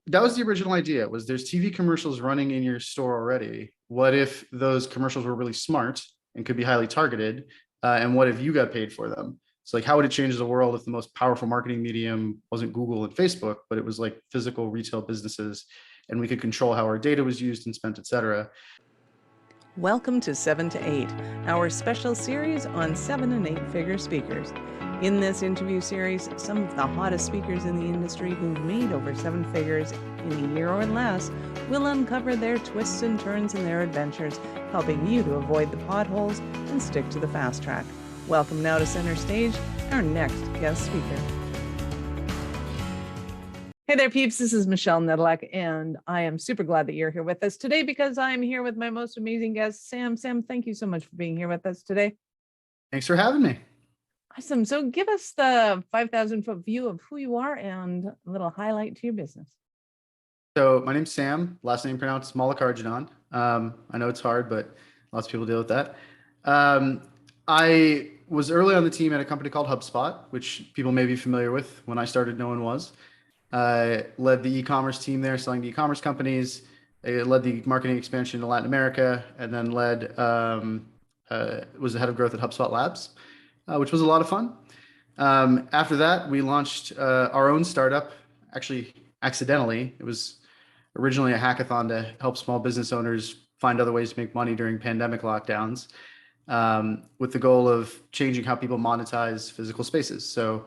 that was the original idea. Was there's TV commercials running in your store already? What if those commercials were really smart and could be highly targeted? And what if you got paid for them? So like, how would it change the world if the most powerful marketing medium wasn't Google and Facebook, but it was like physical retail businesses, and we could control how our data was used and spent, et cetera. Welcome to 7 to 8, our special series on 7 and 8-figure speakers. In this interview series, some of the hottest speakers in the industry who've made over 7 figures in a year or less will uncover their twists and turns in their adventures, helping you to avoid the potholes and stick to the fast track. Welcome now to center stage, our next guest speaker. Hey there, peeps. This is Michelle Nedelec, and I am super glad that you're here with us today because I'm here with my most amazing guest, Sam. Sam, thank you so much for being here with us today. Thanks for having me. Awesome. So give us the 5,000-foot view of who you are and a little highlight to your business. So my name's Sam, last name pronounced Mallikarjunan. I know it's hard, but lots of people deal with that. I was early on the team at a company called HubSpot, which people may be familiar with. When I started, no one was. Led the e-commerce team there, selling to e-commerce companies. I led the marketing expansion to Latin America, and then was the head of growth at HubSpot Labs, which was a lot of fun. After that, we launched our own startup, actually accidentally. It was originally a hackathon to help small business owners find other ways to make money during pandemic lockdowns, with the goal of changing how people monetize physical spaces. So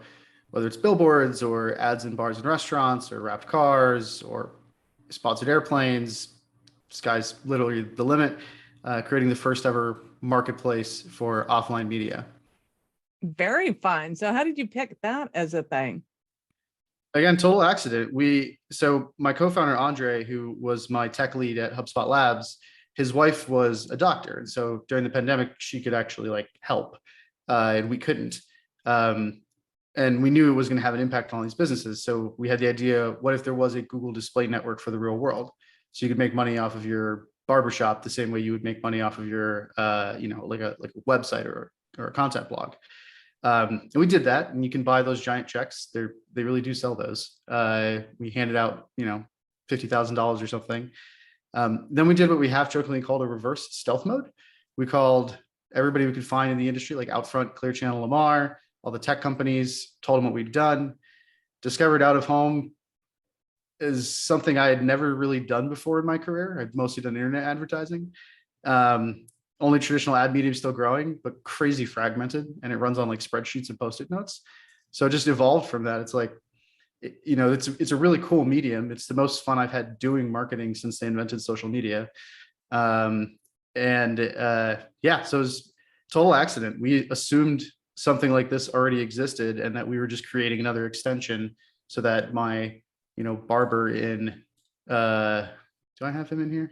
whether it's billboards or ads in bars and restaurants or wrapped cars or sponsored airplanes, sky's literally the limit, creating the first ever marketplace for offline media. Very fun. So how did you pick that as a thing? Again, total accident. So my co-founder, Andre, who was my tech lead at HubSpot Labs, his wife was a doctor. And so during the pandemic, she could actually help, and we couldn't. And we knew it was going to have an impact on all these businesses. So we had the idea, what if there was a Google display network for the real world? So you could make money off of your barbershop the same way you would make money off of your, like a website or a content blog. And we did that, and you can buy those giant checks. They really do sell those. We handed out, $50,000 or something. Then we did what we half jokingly called a reverse stealth mode. We called everybody we could find in the industry, like Outfront, Clear Channel, Lamar, all the tech companies, told them what we'd done. Discovered out of home is something I had never really done before in my career. I've mostly done internet advertising. Only traditional ad medium still growing, but crazy fragmented, and it runs on spreadsheets and Post-it notes. So it just evolved from that. It's it's a really cool medium. It's the most fun I've had doing marketing since they invented social media. So it was total accident. We assumed something like this already existed and that we were just creating another extension so that my, barber in, do I have him in here?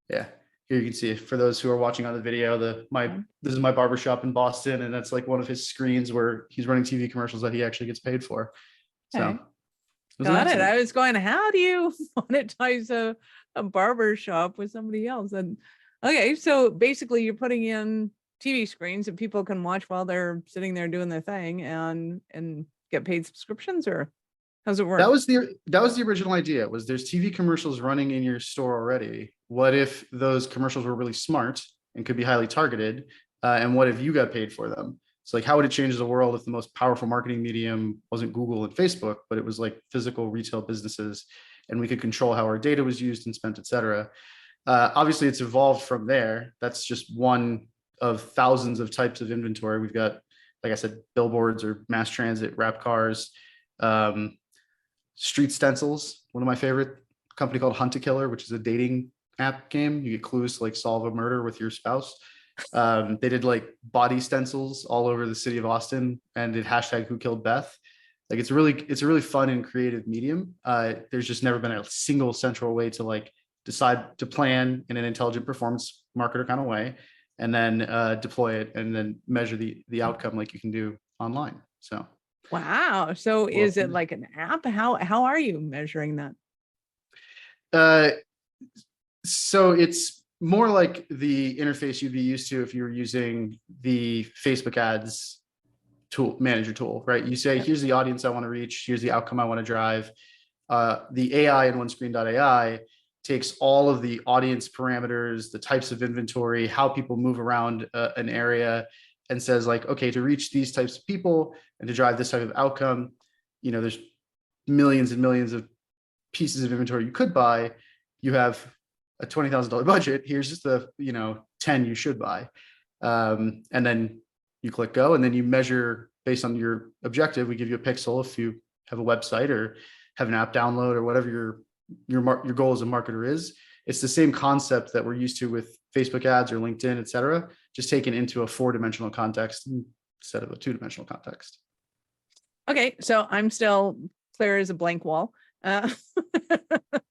Yeah. Here you can see it for those who are watching on the video, this is my barbershop in Boston. And that's one of his screens where he's running TV commercials that he actually gets paid for. So got it. I was going, how do you monetize a barber shop with somebody else? And okay, so basically you're putting in TV screens that people can watch while they're sitting there doing their thing and get paid subscriptions, or how's it work? That was the original idea. Was there's TV commercials running in your store already? What if those commercials were really smart and could be highly targeted? And what if you got paid for them? So how would it change the world if the most powerful marketing medium wasn't Google and Facebook, but it was physical retail businesses, and we could control how our data was used and spent, et cetera. Obviously it's evolved from there. That's just one of thousands of types of inventory. We've got, like I said, billboards or mass transit, wrapped cars, street stencils. One of my favorite, company called Hunt a Killer, which is a dating app game. You get clues to solve a murder with your spouse. They did body stencils all over the city of Austin and did hashtag Who Killed Beth. It's a really fun and creative medium. There's just never been a single central way to decide to plan in an intelligent performance marketer kind of way, and then deploy it and then measure the outcome like you can do online. So wow. So is it like an app? How are you measuring that? So it's more like the interface you'd be used to if you were using the Facebook ads manager tool, right? You say, here's the audience I want to reach, here's the outcome I want to drive. the AI in OneScreen.ai takes all of the audience parameters, the types of inventory, how people move around an area, and says like, okay, to reach these types of people and to drive this type of outcome, there's millions and millions of pieces of inventory you could buy. You have a $20,000 budget. Here's just the 10 you should buy, and then you click go, and then you measure based on your objective. We give you a pixel if you have a website or have an app download or whatever your goal as a marketer is. It's the same concept that we're used to with Facebook ads or LinkedIn, et cetera, just taken into a 4-dimensional context instead of a 2-dimensional context. Okay, so I'm still clear as a blank wall. This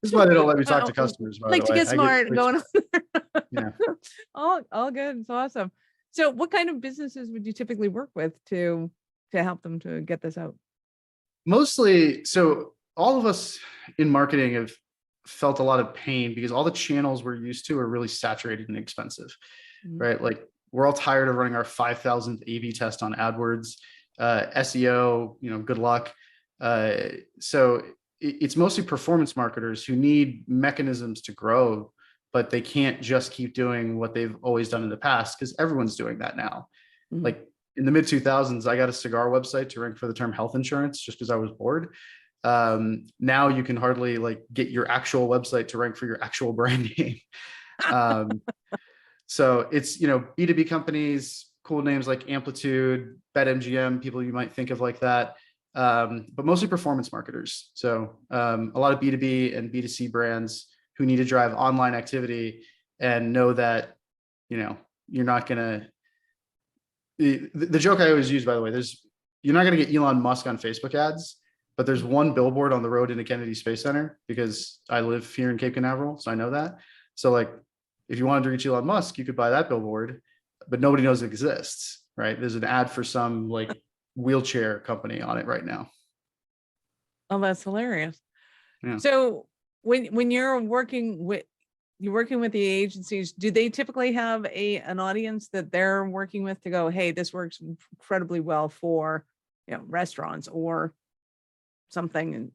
is why they don't let me talk to customers. By like the to way. get smart going on. Yeah. All good. It's awesome. So what kind of businesses would you typically work with to help them to get this out? Mostly, so all of us in marketing have felt a lot of pain because all the channels we're used to are really saturated and expensive, right? Like we're all tired of running our 5,000th A/B test on AdWords, SEO, good luck. So it's mostly performance marketers who need mechanisms to grow, but they can't just keep doing what they've always done in the past because everyone's doing that now. Like in the mid 2000s, I got a cigar website to rank for the term health insurance just because I was bored. Now you can hardly like get your actual website to rank for your actual brand name. So it's, B2B companies, cool names like Amplitude, BetMGM, people you might think of like that. But mostly performance marketers. So a lot of B2B and B2C brands who need to drive online activity and know that, you're not going to, the joke I always use, by the way, you're not going to get Elon Musk on Facebook ads, but there's one billboard on the road into Kennedy Space Center because I live here in Cape Canaveral. So I know that. So like, if you wanted to reach Elon Musk, you could buy that billboard, but nobody knows it exists, right? There's an ad for some like wheelchair company on it right now. Oh, that's hilarious. Yeah. So when you're working with the agencies, do they typically have an audience that they're working with to go, hey, this works incredibly well for restaurants or something?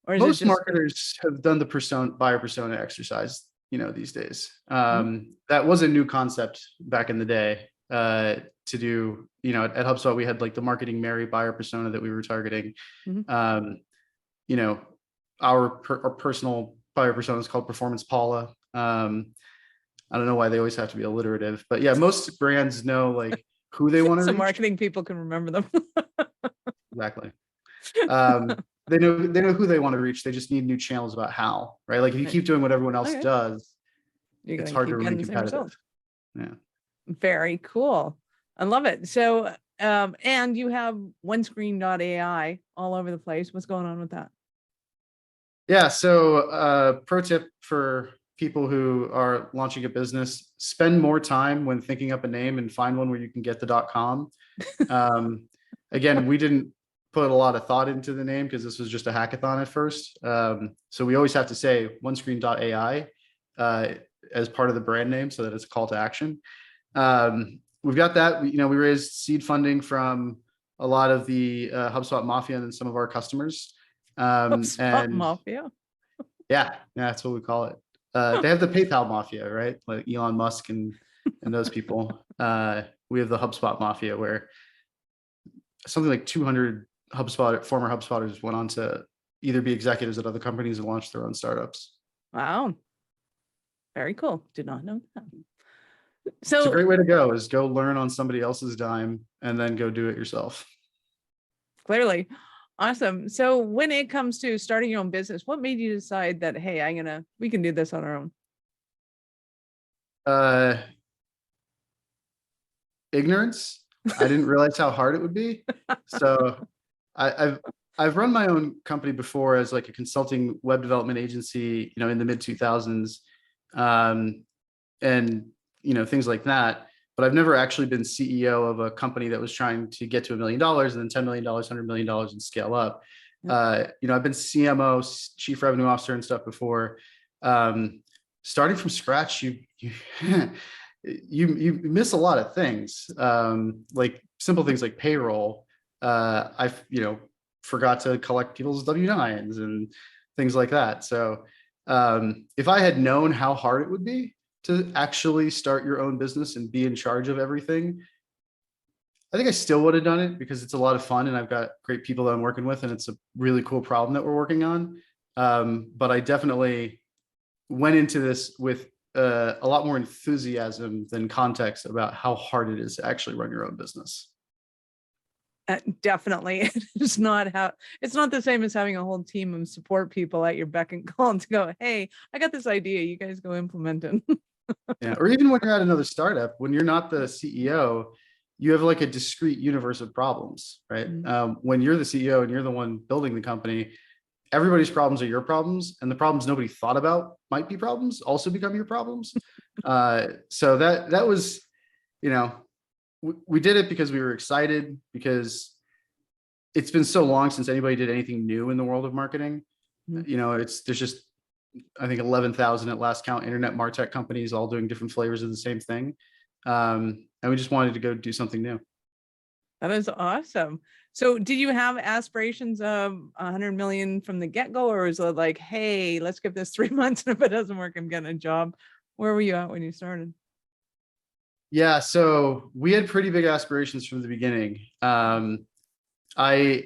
Or most marketers have done the buyer persona exercise, these days. That was a new concept back in the day. To do, at HubSpot, we had like the marketing Mary buyer persona that we were targeting. Our personal buyer persona is called Performance Paula. I don't know why they always have to be alliterative, but yeah, most brands know like who they want to reach. Marketing people can remember them. Exactly. They know who they want to reach. They just need new channels about how, right? Like if you keep doing what everyone else does, it's hard to remain competitive. Yeah. Very cool. I love it. So, and you have OneScreen.ai all over the place. What's going on with that? Yeah. So, pro tip for people who are launching a business: spend more time when thinking up a name and find one where you can get the .com. Again, we didn't put a lot of thought into the name because this was just a hackathon at first. So we always have to say OneScreen.ai as part of the brand name so that it's a call to action. We've got that. We raised seed funding from a lot of the HubSpot Mafia and some of our customers. HubSpot Mafia? Yeah, that's what we call it. They have the PayPal Mafia, right? Like Elon Musk and those people. We have the HubSpot Mafia, where something like 200 former HubSpotters went on to either be executives at other companies or launch their own startups. Wow. Very cool. Did not know that. So it's a great way to go, is go learn on somebody else's dime and then go do it yourself. Clearly. Awesome. So when it comes to starting your own business, what made you decide that, hey, we can do this on our own? Ignorance. I didn't realize how hard it would be. So I've run my own company before as like a consulting web development agency, in the mid 2000s. And things like that. But I've never actually been CEO of a company that was trying to get to $1 million and then $10 million, $100 million and scale up. I've been CMO, chief revenue officer and stuff before. Starting from scratch, you miss a lot of things, like simple things like payroll. I've forgot to collect people's W-9s and things like that. So if I had known how hard it would be to actually start your own business and be in charge of everything, I think I still would have done it because it's a lot of fun and I've got great people that I'm working with and it's a really cool problem that we're working on. But I definitely went into this with a lot more enthusiasm than context about how hard it is to actually run your own business. Definitely. It's not the same as having a whole team of support people at your beck and call to go, hey, I got this idea, you guys go implement it. Yeah, or even when you're at another startup, when you're not the CEO, you have like a discrete universe of problems, right? When you're the CEO and you're the one building the company, everybody's problems are your problems, and the problems nobody thought about might be problems also become your problems. So that was, you know, we did it because we were excited, because it's been so long since anybody did anything new in the world of marketing. You know, there's just, I think 11,000 at last count internet martech companies all doing different flavors of the same thing. And we just wanted to go do something new. That is awesome. So did you have aspirations of 100 million from the get-go, or is it like, hey, let's give this 3 months and if it doesn't work, I'm getting a job? Where were you at when you started? Yeah, so we had pretty big aspirations from the beginning. I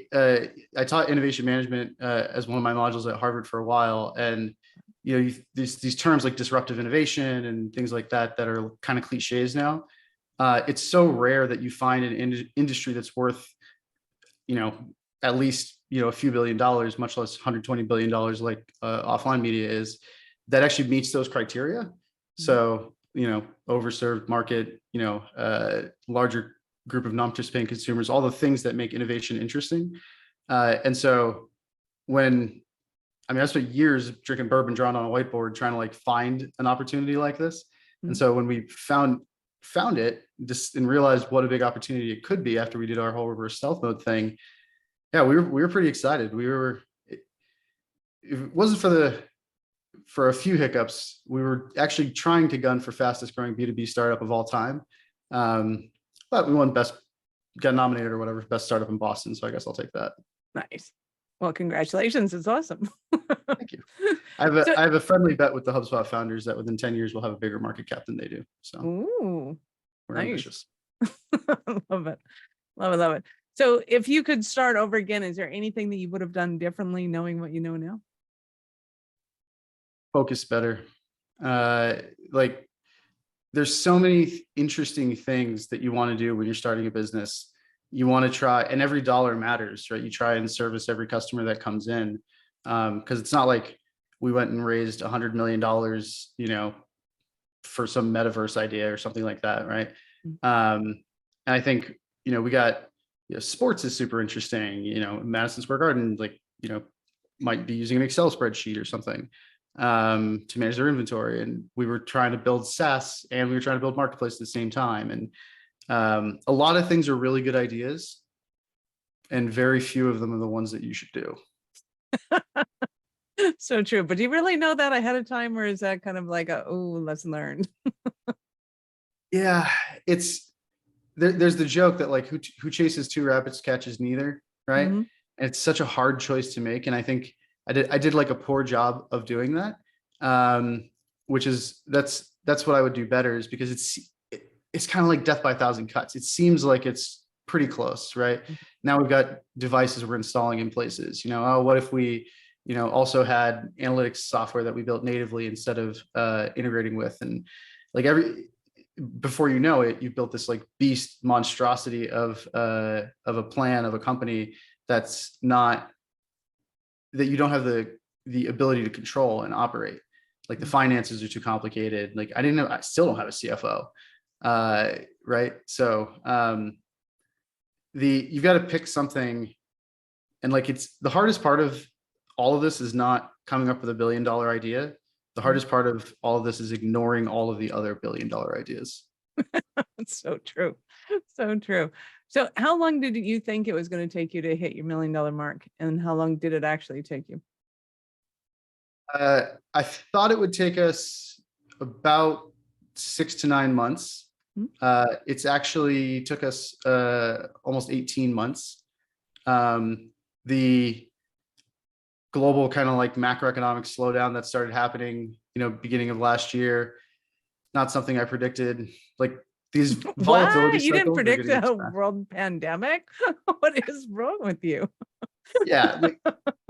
taught innovation management as one of my modules at Harvard for a while, and you know, these terms like disruptive innovation and things like that that are kind of cliches now. It's so rare that you find an industry that's worth, you know, at least, you know, a few $billion, much less $120 billion like offline media is, that actually meets those criteria. So, you know, overserved market, you know, larger group of non-participating consumers, all the things that make innovation interesting. And so I spent years drinking bourbon, drawn on a whiteboard, trying to like find an opportunity like this. And so when we found it just and realized what a big opportunity it could be after we did our whole reverse stealth mode thing, yeah, we were pretty excited. If it wasn't for a few hiccups, we were actually trying to gun for fastest growing B2B startup of all time. But we got nominated or whatever, best startup in Boston. So I guess I'll take that. Nice. Well, congratulations. It's awesome. Thank you. I have a friendly bet with the HubSpot founders that within 10 years we'll have a bigger market cap than they do. So we're ambitious. Love it. Love it. Love it. So if you could start over again, is there anything that you would have done differently knowing what you know now? Focus better. Like there's so many interesting things that you want to do when you're starting a business. You want to try, and every dollar matters, right? You try and service every customer that comes in. Because it's not like we went and raised $100 million, you know, for some metaverse idea or something like that, right? And I think, you know, we got, you know, sports is super interesting. You know, Madison Square Garden, like, you know, might be using an Excel spreadsheet or something to manage their inventory. And we were trying to build SaaS and we were trying to build marketplace at the same time. And a lot of things are really good ideas, and very few of them are the ones that you should do. So true. But do you really know that ahead of time, or is that kind of like lesson learned? Yeah, there's the joke that like who chases two rabbits catches neither, right? And it's such a hard choice to make. And I think I did like a poor job of doing that. Which is that's what I would do better, is because it's kind of like death by a thousand cuts. It seems like it's pretty close, right? Now we've got devices we're installing in places, you know, oh, what if we, you know, also had analytics software that we built natively instead of integrating with, and like before you know it, you've built this like beast monstrosity of a plan of a company that's not, that you don't have the ability to control and operate. Like the finances are too complicated. Like I still don't have a CFO. Right. So you've got to pick something, and like it's the hardest part of all of this is not coming up with $1 billion idea. The hardest part of all of this is ignoring all of the other $1 billion ideas. It's so true. So true. So how long did you think it was going to take you to hit your $1 million mark? And how long did it actually take you? I thought it would take us about 6 to 9 months. It's actually took us almost 18 months. the global kind of like macroeconomic slowdown that started happening, beginning of last year, not something I predicted. Like these What? volatility You didn't cycles are predict getting a expensive. world pandemic? What is wrong with you? Yeah, like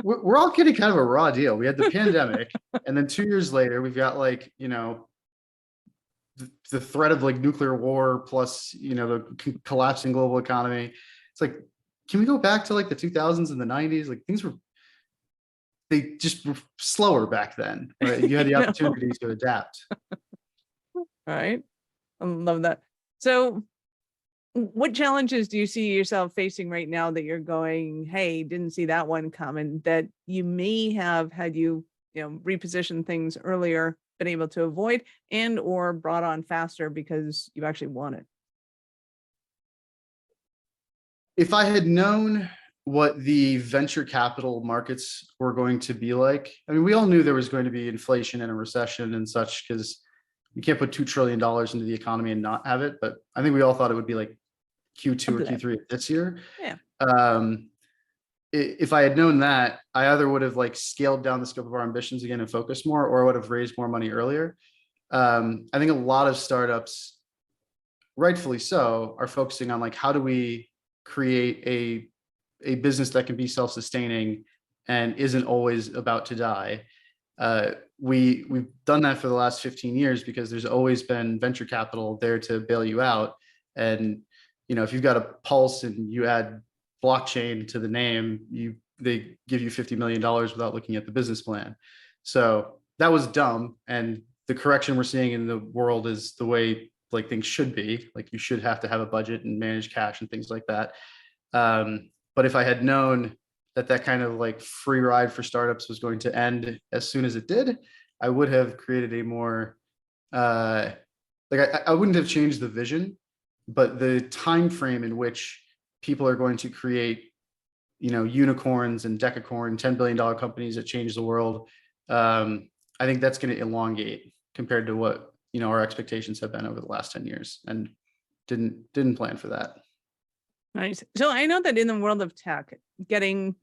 we're all getting kind of a raw deal. We had the pandemic, and then 2 years later, we've got like, the threat of like nuclear war plus, the collapsing global economy. It's like, can we go back to like the 2000s and the 90s? Like they just were slower back then, right? You had the No. opportunity to adapt. Right. I love that. So what challenges do you see yourself facing right now that you're going, hey, didn't see that one coming, that you may have, had you, repositioned things earlier, been able to avoid and or brought on faster because you actually won it? If I had known what the venture capital markets were going to be like, I mean, we all knew there was going to be inflation and a recession and such, because you can't put $2 trillion into the economy and not have it. But I think we all thought it would be like A Q2 or blip. Q3 of this year. Yeah. Um, if I had known that, I either would have like scaled down the scope of our ambitions again and focused more, or I would have raised more money earlier. I think a lot of startups, rightfully so, are focusing on like, how do we create a business that can be self-sustaining and isn't always about to die. We've done that for the last 15 years because there's always been venture capital there to bail you out. And if you've got a pulse and you add blockchain to the name, they give you $50 million without looking at the business plan. So that was dumb. And the correction we're seeing in the world is the way like things should be. Like you should have to have a budget and manage cash and things like that. But if I had known that kind of like free ride for startups was going to end as soon as it did, I would have created a more I wouldn't have changed the vision, but the time frame in which people are going to create, unicorns and decacorn $10 billion companies that change the world. I think that's going to elongate compared to what, our expectations have been over the last 10 years, and didn't plan for that. Nice. So I know that in the world of tech, getting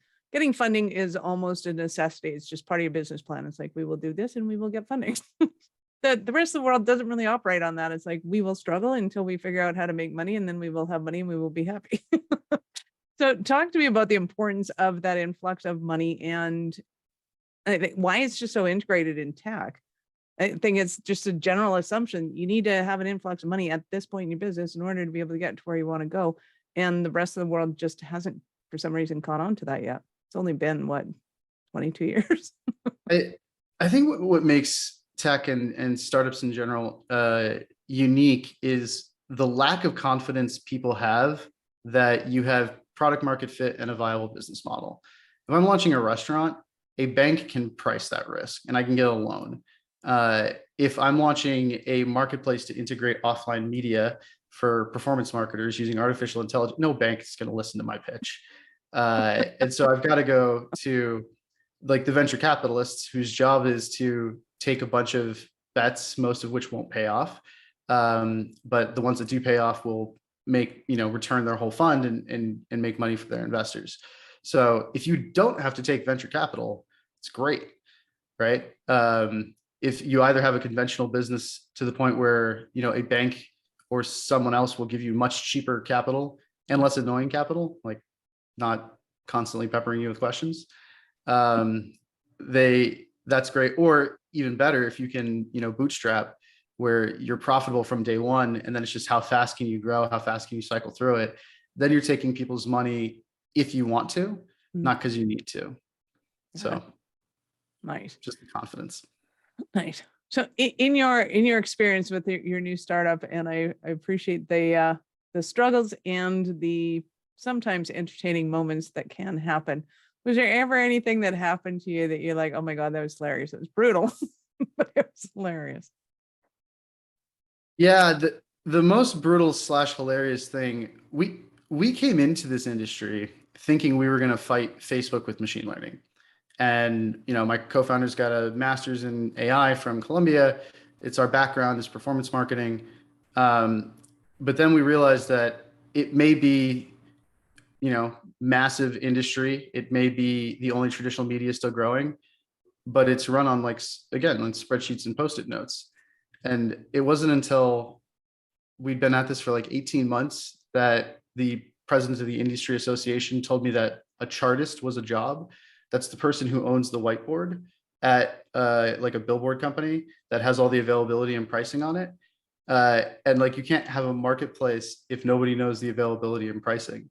funding is almost a necessity. It's just part of your business plan. It's like, we will do this and we will get funding. The rest of the world doesn't really operate on that. It's like, we will struggle until we figure out how to make money, and then we will have money and we will be happy. So talk to me about the importance of that influx of money, and I think why it's just so integrated in tech. I think it's just a general assumption. You need to have an influx of money at this point in your business in order to be able to get to where you want to go. And the rest of the world just hasn't, for some reason, caught on to that yet. It's only been, what, 22 years? I think what makes tech and startups in general unique is the lack of confidence people have that you have product market fit and a viable business model. If I'm launching a restaurant, a bank can price that risk and I can get a loan. If I'm launching a marketplace to integrate offline media for performance marketers using artificial intelligence, no bank is going to listen to my pitch. And so I've got to go to like the venture capitalists whose job is to take a bunch of bets, most of which won't pay off. But the ones that do pay off will make, return their whole fund and make money for their investors. So if you don't have to take venture capital, it's great, right? If you either have a conventional business to the point where, a bank or someone else will give you much cheaper capital and less annoying capital, like not constantly peppering you with questions, that's great. Or even better, if you can, bootstrap, where you're profitable from day one, and then it's just how fast can you grow, how fast can you cycle through it, then you're taking people's money if you want to, not because you need to. So nice. Just the confidence. Nice. So in your experience with your new startup, and I appreciate the struggles and the sometimes entertaining moments that can happen. Was there ever anything that happened to you that you're like, oh my God, that was hilarious? It was brutal, but it was hilarious. Yeah, the most brutal / hilarious thing, we came into this industry thinking we were going to fight Facebook with machine learning. And, my co-founder's got a master's in AI from Columbia. It's our background is performance marketing. But then we realized that it may be, massive industry. It may be the only traditional media still growing, but it's run on like, again, on spreadsheets and Post-it notes. And it wasn't until we'd been at this for like 18 months that the president of the industry association told me that a chartist was a job. That's the person who owns the whiteboard at like a billboard company that has all the availability and pricing on it. And like, you can't have a marketplace if nobody knows the availability and pricing.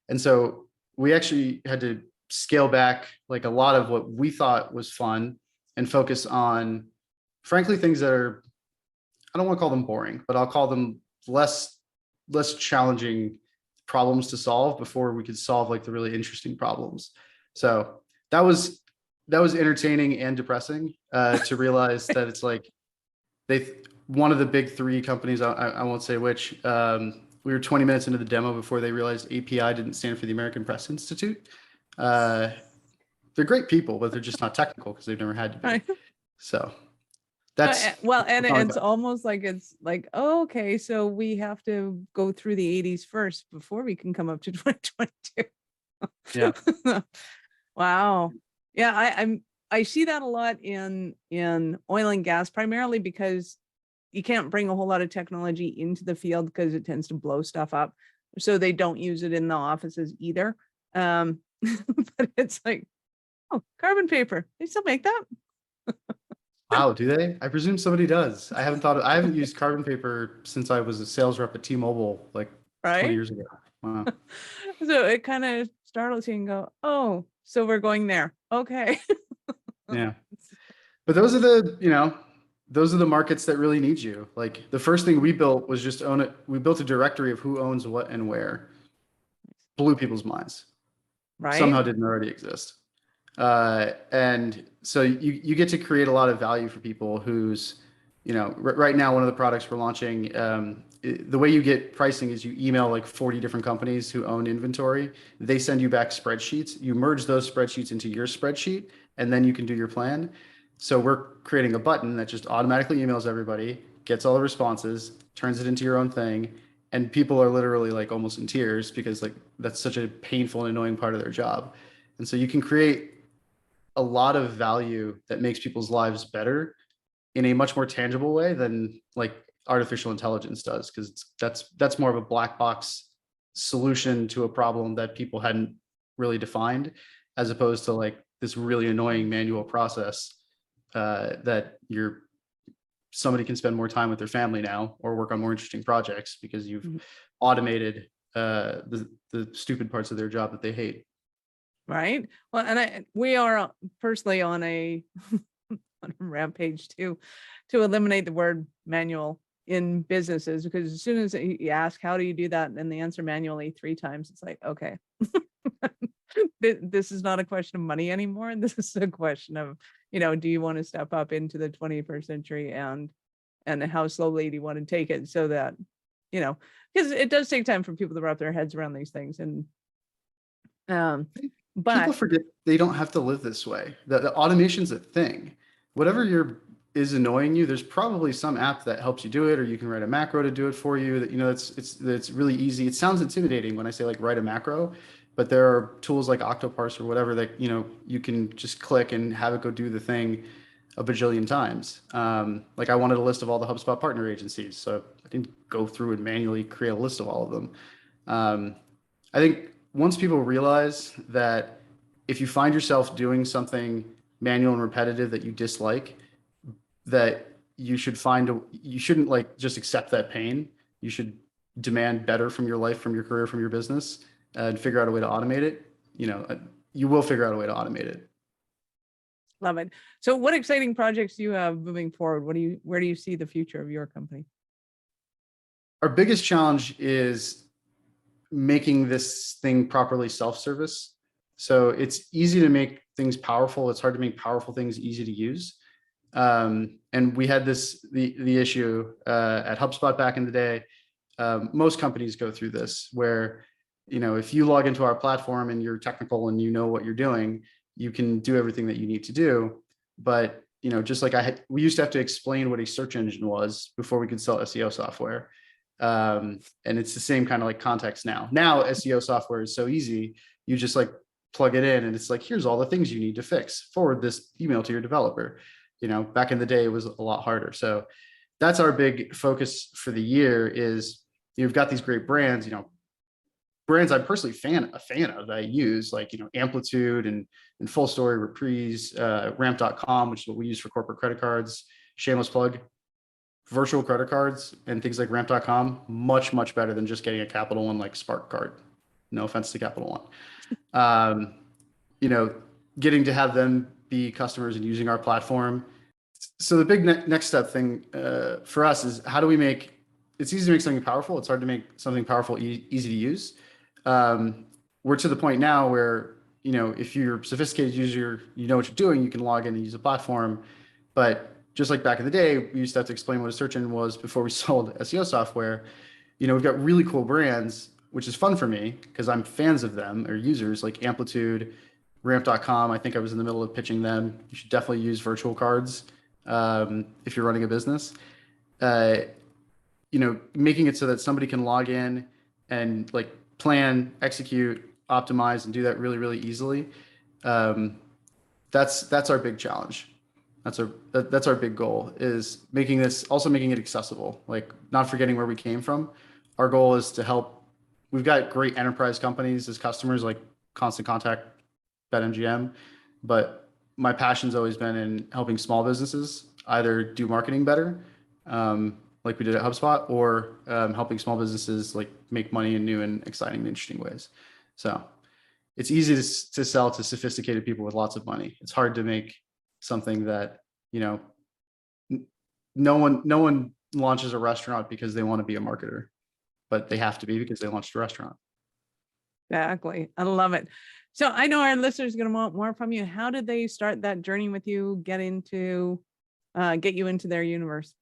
And so we actually had to scale back like a lot of what we thought was fun and focus on, frankly, things that are, I don't want to call them boring, but I'll call them less challenging problems to solve before we could solve like the really interesting problems. So that was entertaining and depressing to realize that it's like one of the big three companies, I won't say which, we were 20 minutes into the demo before they realized API didn't stand for the American Press Institute. They're great people, but they're just not technical because they've never had to be. Right. So that's well, and it's almost like it's like, oh, okay, so we have to go through the 80s first before we can come up to 2022. Yeah. Wow. Yeah, I see that a lot in oil and gas, primarily because you can't bring a whole lot of technology into the field because it tends to blow stuff up. So they don't use it in the offices either. But it's like, oh, carbon paper. They still make that. Wow, do they? I presume somebody does. I haven't used carbon paper since I was a sales rep at T-Mobile like 20 years ago. Wow. So it kind of startles you and go, oh, so we're going there. Okay. Yeah. But those are the markets that really need you. Like the first thing we built was just own it. We built a directory of who owns what and where. Blew people's minds. Right. Somehow didn't already exist. And so you get to create a lot of value for people who's, right now, one of the products we're launching, the way you get pricing is you email like 40 different companies who own inventory. They send you back spreadsheets. You merge those spreadsheets into your spreadsheet, and then you can do your plan. So we're creating a button that just automatically emails everybody, gets all the responses, turns it into your own thing. And people are literally like almost in tears because like that's such a painful and annoying part of their job. And so you can create a lot of value that makes people's lives better in a much more tangible way than like artificial intelligence does, because that's more of a black box solution to a problem that people hadn't really defined, as opposed to like this really annoying manual process that somebody can spend more time with their family now or work on more interesting projects because you've automated the stupid parts of their job that they hate. Right. Well, and we are personally on a on a rampage to eliminate the word manual in businesses, because as soon as you ask, how do you do that? And the answer manually 3 times, it's like, okay, this is not a question of money anymore. This is a question of, do you want to step up into the 21st century and how slowly do you want to take it, so that, because it does take time for people to wrap their heads around these things. And but people forget they don't have to live this way. The automation's a thing. Whatever is annoying you, there's probably some app that helps you do it, or you can write a macro to do it for you. That it's really easy. It sounds intimidating when I say like write a macro, but there are tools like Octoparse or whatever that you can just click and have it go do the thing a bajillion times. Like I wanted a list of all the HubSpot partner agencies, so I didn't go through and manually create a list of all of them. I think once people realize that if you find yourself doing something manual and repetitive that you dislike, that you shouldn't like just accept that pain. You should demand better from your life, from your career, from your business, and figure out a way to automate it. You will figure out a way to automate it. Love it. So what exciting projects do you have moving forward? Where do you see the future of your company? Our biggest challenge is making this thing properly self-service. So it's easy to make things powerful. It's hard to make powerful things easy to use. And we had the issue at HubSpot back in the day. Most companies go through this, where if you log into our platform and you're technical and you know what you're doing, you can do everything that you need to do. But just like we used to have to explain what a search engine was before we could sell SEO software. And it's the same kind of like context now. Now SEO software is so easy. you just like plug it in and it's like, here's all the things you need to fix, forward this email to your developer. Back in the day, it was a lot harder. So that's our big focus for the year is you've got these great brands, brands I'm personally a fan of that I use, like, Amplitude and Full Story, Reprise, ramp.com, which is what we use for corporate credit cards, shameless plug, virtual credit cards and things like ramp.com, much, much better than just getting a Capital One like Spark card. No offense to Capital One. Getting to have them be customers and using our platform. So the big next step thing for us is how do we it's easy to make something powerful. It's hard to make something powerful easy to use. We're to the point now where, if you're a sophisticated user, you know what you're doing, you can log in and use a platform. But just like back in the day, we used to have to explain what a search engine was before we sold SEO software. We've got really cool brands, which is fun for me because I'm fans of them or users like Amplitude, ramp.com. I think I was in the middle of pitching them. You should definitely use virtual cards if you're running a business. Making it so that somebody can log in and like plan, execute, optimize, and do that really, really easily. That's our big challenge. That's our big goal, is making it accessible, like not forgetting where we came from. Our goal is to help. We've got great enterprise companies as customers like Constant Contact, BetMGM, but my passion's always been in helping small businesses either do marketing better, like we did at HubSpot, or helping small businesses like make money in new and exciting and interesting ways. So it's easy to sell to sophisticated people with lots of money. It's hard to make something that, no one launches a restaurant because they want to be a marketer, but they have to be because they launched a restaurant. Exactly. I love it. So I know our listeners are going to want more from you. How did they start that journey with you, get you into their universe?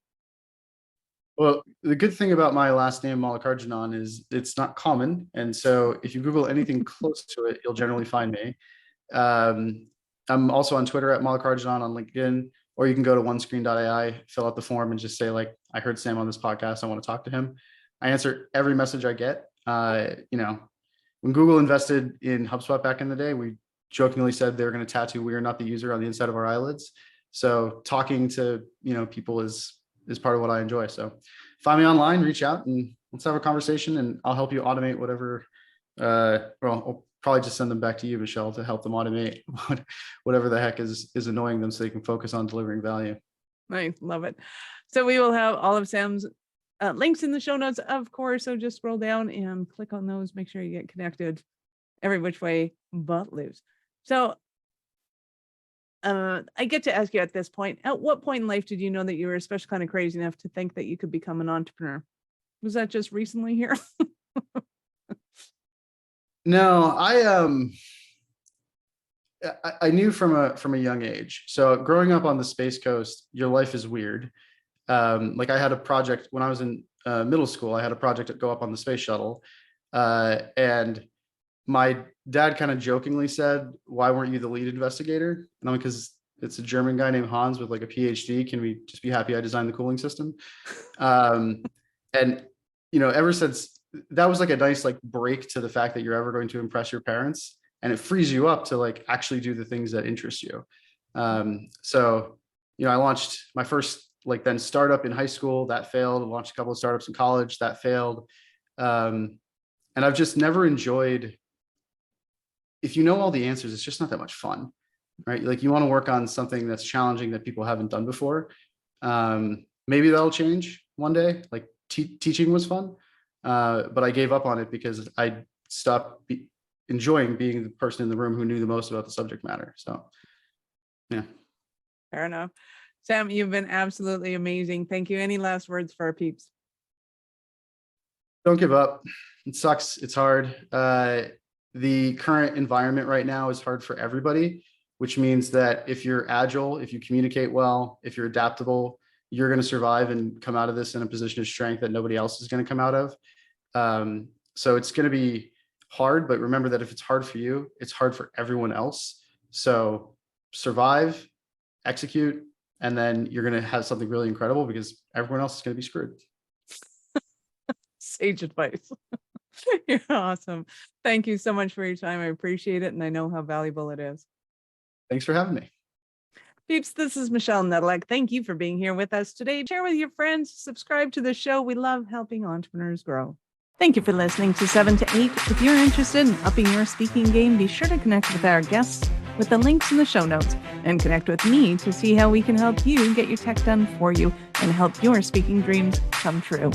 Well, the good thing about my last name, Mallikarjunan, is it's not common. And so if you Google anything close to it, you'll generally find me. I'm also on Twitter at Mallikarjunan, on LinkedIn, or you can go to OneScreen.ai, fill out the form and just say, like, I heard Sam on this podcast, I want to talk to him. I answer every message I get. When Google invested in HubSpot back in the day, we jokingly said they were going to tattoo "We are not the user" on the inside of our eyelids. So talking to, people is part of what I enjoy. So find me online, reach out, and let's have a conversation, and I'll help you automate whatever. I'll probably just send them back to you, Michelle, to help them automate whatever the heck is annoying them so they can focus on delivering value. I love it. So we will have all of Sam's links in the show notes, of course. So just scroll down and click on those. Make sure you get connected every which way but loose. So I get to ask you at this point, at what point in life did you know that you were especially kind of crazy enough to think that you could become an entrepreneur? Was that just recently here? No, I knew from a young age. So growing up on the Space Coast, your life is weird. Like I had a project when I was in middle school. I had a project to go up on the space shuttle, and my dad kind of jokingly said, "Why weren't you the lead investigator?" And I'm like, "Because it's a German guy named Hans with like a PhD. Can we just be happy I designed the cooling system?" And ever since, that was like a nice like break to the fact that you're ever going to impress your parents, and it frees you up to like actually do the things that interest you. So I launched my first like then startup in high school, that failed. I launched a couple of startups in college, that failed. And I've just never enjoyed, if you know all the answers, it's just not that much fun, right? Like you want to work on something that's challenging that people haven't done before. Maybe that'll change one day. Like teaching was fun, but I gave up on it because I stopped enjoying being the person in the room who knew the most about the subject matter. So, yeah. Fair enough. Sam, you've been absolutely amazing. Thank you. Any last words for our peeps? Don't give up. It sucks. It's hard. The current environment right now is hard for everybody, which means that if you're agile, if you communicate well, if you're adaptable, you're going to survive and come out of this in a position of strength that nobody else is going to come out of. So it's going to be hard, but remember that if it's hard for you, it's hard for everyone else. So survive, execute, and then you're going to have something really incredible because everyone else is going to be screwed. Sage advice. You're awesome. Thank you so much for your time. I appreciate it, and I know how valuable it is. Thanks for having me. Peeps, this is Michelle Nedelec. Thank you for being here with us today. Share with your friends, subscribe to the show. We love helping entrepreneurs grow. Thank you for listening to 7 to 8. If you're interested in upping your speaking game, be sure to connect with our guests with the links in the show notes and connect with me to see how we can help you get your tech done for you and help your speaking dreams come true.